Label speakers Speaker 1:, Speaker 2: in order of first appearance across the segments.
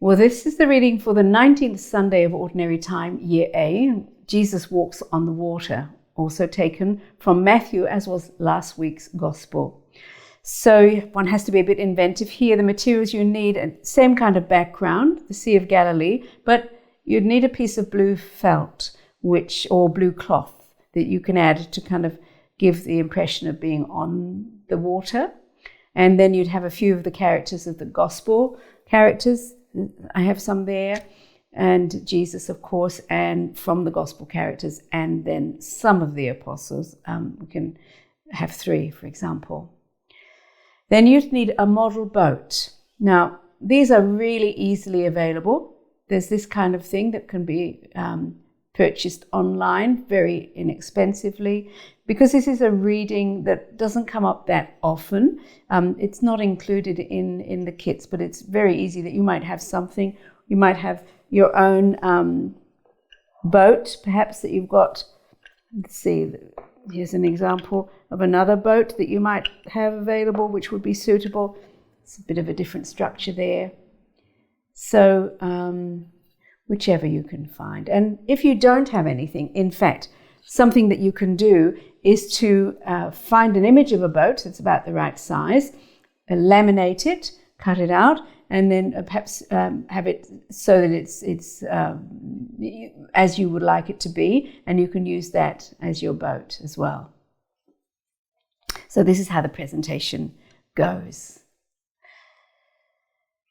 Speaker 1: Well, this is the reading for the 19th Sunday of Ordinary Time, Year A. Jesus walks on the water, also taken from Matthew, as was last week's Gospel. So one has to be a bit inventive here. The materials you need, same kind of background, the Sea of Galilee, but you'd need a piece of blue felt, or blue cloth that you can add to kind of give the impression of being on the water. And then you'd have a few of the characters of the Gospel characters. I have some there, and Jesus, of course, and from the Gospel characters, and then some of the apostles. We can have 3, for example. Then you'd need a model boat. Now, these are really easily available. There's this kind of thing that can be purchased online very inexpensively. Because this is a reading that doesn't come up that often, it's not included in the kits, but it's very easy that you might have something. You might have your own boat, perhaps, that you've got. Let's see, here's an example of another boat that you might have available, which would be suitable. It's a bit of a different structure there. So whichever you can find. And if you don't have anything, in fact, something that you can do is to find an image of a boat that's about the right size, laminate it, cut it out, and then perhaps have it so that it's as you would like it to be, and you can use that as your boat as well. So this is how the presentation goes.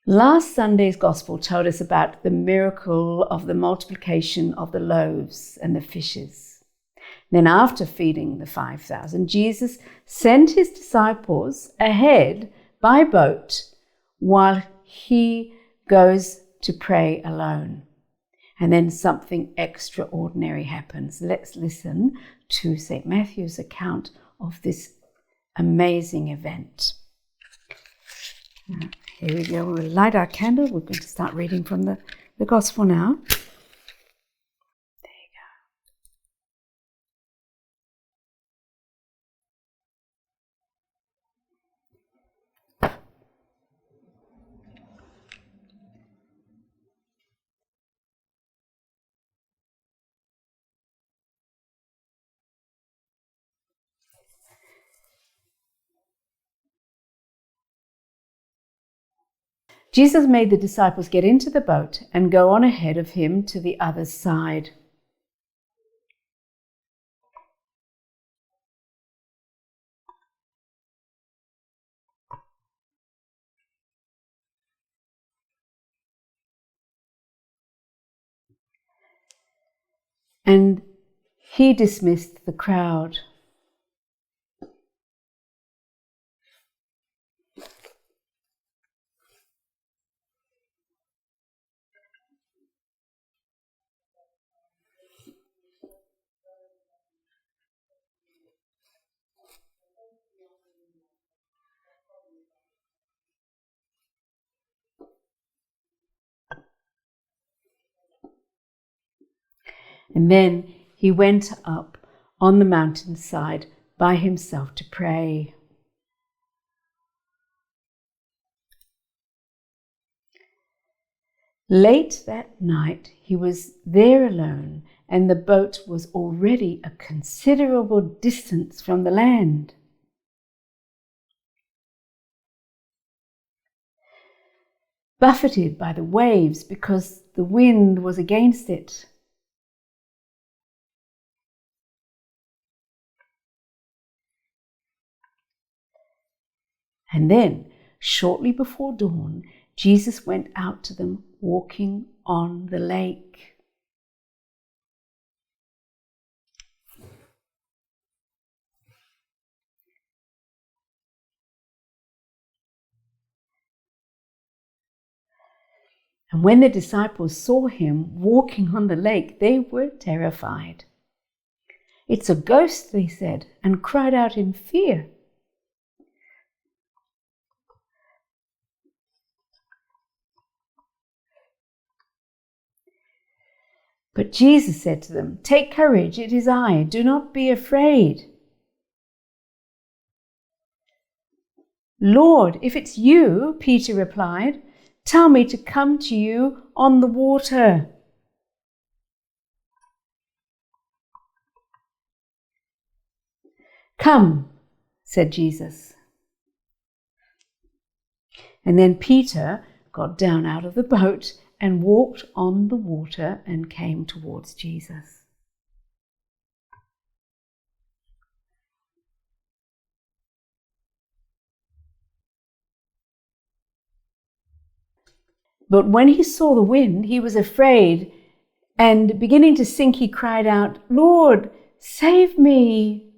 Speaker 1: Last Sunday's Gospel told us about the miracle of the multiplication of the loaves and the fishes. Then after feeding the 5,000, Jesus sent his disciples ahead by boat while he goes to pray alone. And then something extraordinary happens. Let's listen to St. Matthew's account of this amazing event. Here we go. We'll light our candle. We're going to start reading from the Gospel now. Jesus made the disciples get into the boat and go on ahead of him to the other side. And he dismissed the crowd. And then he went up on the mountainside by himself to pray. Late that night, he was there alone, and the boat was already a considerable distance from the land. Buffeted by the waves because the wind was against it. And then, shortly before dawn, Jesus went out to them walking on the lake. And when the disciples saw him walking on the lake, they were terrified. "It's a ghost," they said, and cried out in fear. But Jesus said to them, "Take courage, it is I. Do not be afraid." "Lord, if it's you," Peter replied, Tell me to come to you on the water." "Come," said Jesus. And then Peter got down out of the boat and walked on the water and came towards Jesus. But when he saw the wind, he was afraid, and beginning to sink, he cried out, "Lord, save me."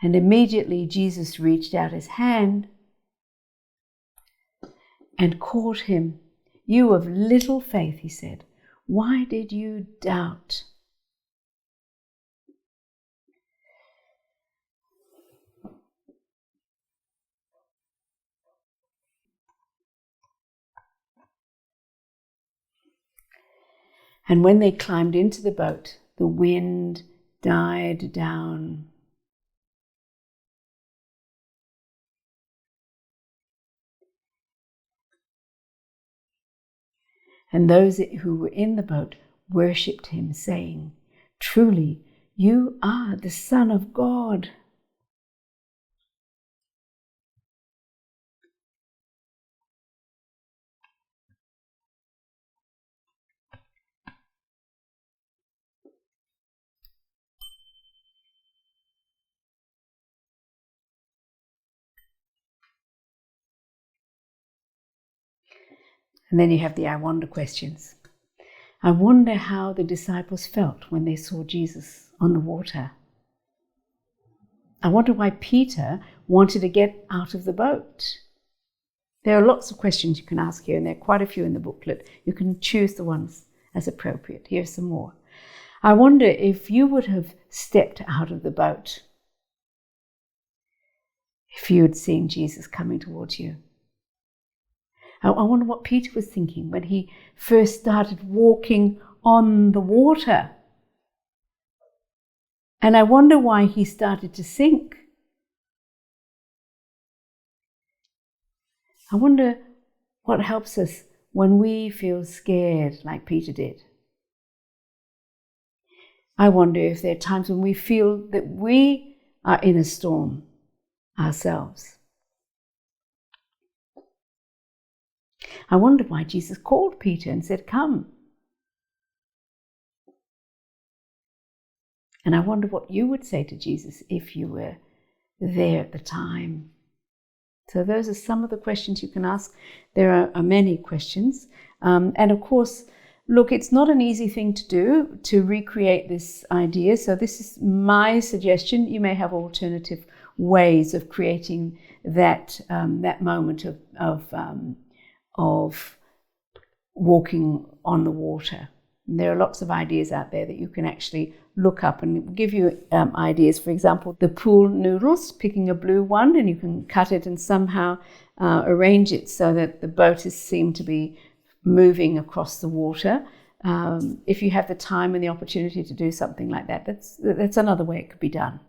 Speaker 1: And immediately Jesus reached out his hand and caught him. "You of little faith," he said, "why did you doubt?" And when they climbed into the boat, the wind died down. And those who were in the boat worshipped him, saying, "Truly, you are the Son of God." And then you have the I wonder questions. I wonder how the disciples felt when they saw Jesus on the water. I wonder why Peter wanted to get out of the boat. There are lots of questions you can ask here, and there are quite a few in the booklet. You can choose the ones as appropriate. Here's some more. I wonder if you would have stepped out of the boat if you had seen Jesus coming towards you. I wonder what Peter was thinking when he first started walking on the water. And I wonder why he started to sink. I wonder what helps us when we feel scared like Peter did. I wonder if there are times when we feel that we are in a storm ourselves. I wonder why Jesus called Peter and said, "Come." And I wonder what you would say to Jesus if you were there at the time. So those are some of the questions you can ask. There are many questions. And of course, look, it's not an easy thing to do, to recreate this idea. So this is my suggestion. You may have alternative ways of creating that moment of walking on the water. And there are lots of ideas out there that you can actually look up and give you ideas. For example, the pool noodles, picking a blue one, and you can cut it and somehow arrange it so that the boat is seen to be moving across the water. If you have the time and the opportunity to do something like that, that's another way it could be done.